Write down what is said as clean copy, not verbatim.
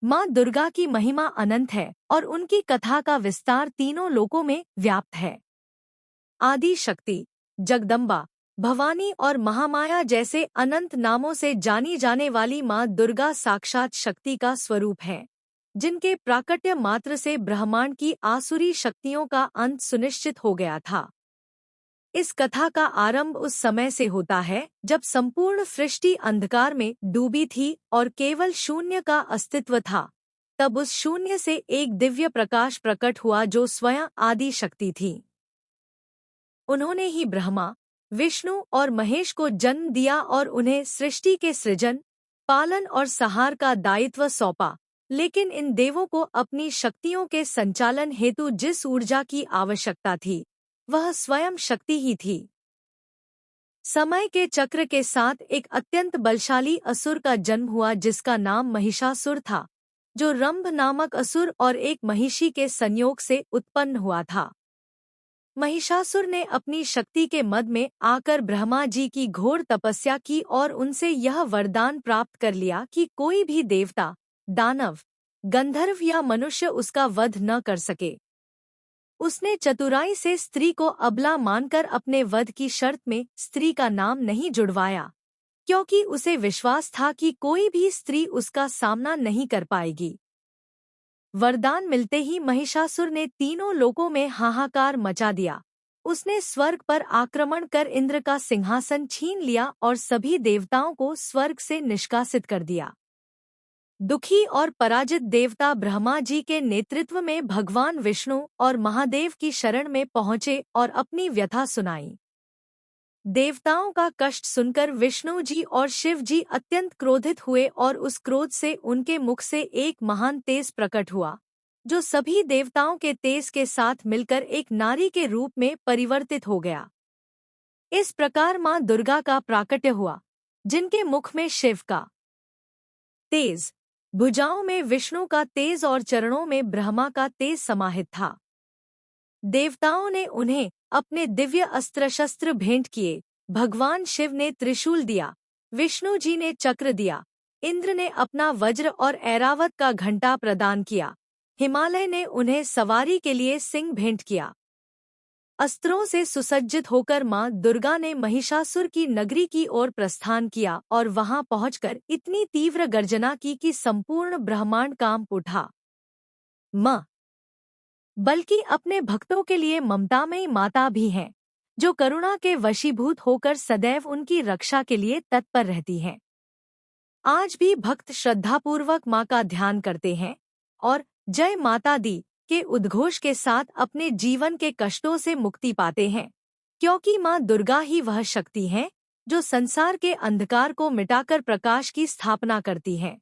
माँ दुर्गा की महिमा अनंत है और उनकी कथा का विस्तार तीनों लोकों में व्याप्त है। आदि शक्ति, जगदम्बा, भवानी और महामाया जैसे अनंत नामों से जानी जाने वाली माँ दुर्गा साक्षात शक्ति का स्वरूप है, जिनके प्राकट्य मात्र से ब्रह्मांड की आसुरी शक्तियों का अंत सुनिश्चित हो गया था। इस कथा का आरंभ उस समय से होता है जब संपूर्ण सृष्टि अंधकार में डूबी थी और केवल शून्य का अस्तित्व था। तब उस शून्य से एक दिव्य प्रकाश प्रकट हुआ जो स्वयं आदि शक्ति थी। उन्होंने ही ब्रह्मा, विष्णु और महेश को जन्म दिया और उन्हें सृष्टि के सृजन, पालन और संहार का दायित्व सौंपा। लेकिन इन देवों को अपनी शक्तियों के संचालन हेतु जिस ऊर्जा की आवश्यकता थी, वह स्वयं शक्ति ही थी। समय के चक्र के साथ एक अत्यंत बलशाली असुर का जन्म हुआ जिसका नाम महिषासुर था, जो रंभ नामक असुर और एक महिषी के संयोग से उत्पन्न हुआ था। महिषासुर ने अपनी शक्ति के मद में आकर ब्रह्मा जी की घोर तपस्या की और उनसे यह वरदान प्राप्त कर लिया कि कोई भी देवता, दानव, गंधर्व या मनुष्य उसका वध न कर सके। उसने चतुराई से स्त्री को अबला मानकर अपने वध की शर्त में स्त्री का नाम नहीं जुड़वाया, क्योंकि उसे विश्वास था कि कोई भी स्त्री उसका सामना नहीं कर पाएगी। वरदान मिलते ही महिषासुर ने तीनों लोकों में हाहाकार मचा दिया। उसने स्वर्ग पर आक्रमण कर इंद्र का सिंहासन छीन लिया और सभी देवताओं को स्वर्ग से निष्कासित कर दिया। दुखी और पराजित देवता ब्रह्मा जी के नेतृत्व में भगवान विष्णु और महादेव की शरण में पहुंचे और अपनी व्यथा सुनाई। देवताओं का कष्ट सुनकर विष्णु जी और शिव जी अत्यंत क्रोधित हुए और उस क्रोध से उनके मुख से एक महान तेज प्रकट हुआ, जो सभी देवताओं के तेज के साथ मिलकर एक नारी के रूप में परिवर्तित हो गया। इस प्रकार मां दुर्गा का प्राकट्य हुआ, जिनके मुख में शिव का तेज, भुजाओं में विष्णु का तेज और चरणों में ब्रह्मा का तेज समाहित था। देवताओं ने उन्हें अपने दिव्य अस्त्र शस्त्र भेंट किए। भगवान शिव ने त्रिशूल दिया, विष्णु जी ने चक्र दिया, इंद्र ने अपना वज्र और ऐरावत का घंटा प्रदान किया, हिमालय ने उन्हें सवारी के लिए सिंह भेंट किया। अस्त्रों से सुसज्जित होकर मां दुर्गा ने महिषासुर की नगरी की ओर प्रस्थान किया और वहां पहुंचकर इतनी तीव्र गर्जना की कि संपूर्ण ब्रह्मांड कांप उठा। बल्कि अपने भक्तों के लिए ममतामयी माता भी हैं, जो करुणा के वशीभूत होकर सदैव उनकी रक्षा के लिए तत्पर रहती हैं। आज भी भक्त श्रद्धापूर्वक मां का ध्यान करते हैं और जय माता दी के उद्घोष के साथ अपने जीवन के कष्टों से मुक्ति पाते हैं, क्योंकि मां दुर्गा ही वह शक्ति है जो संसार के अंधकार को मिटाकर प्रकाश की स्थापना करती है।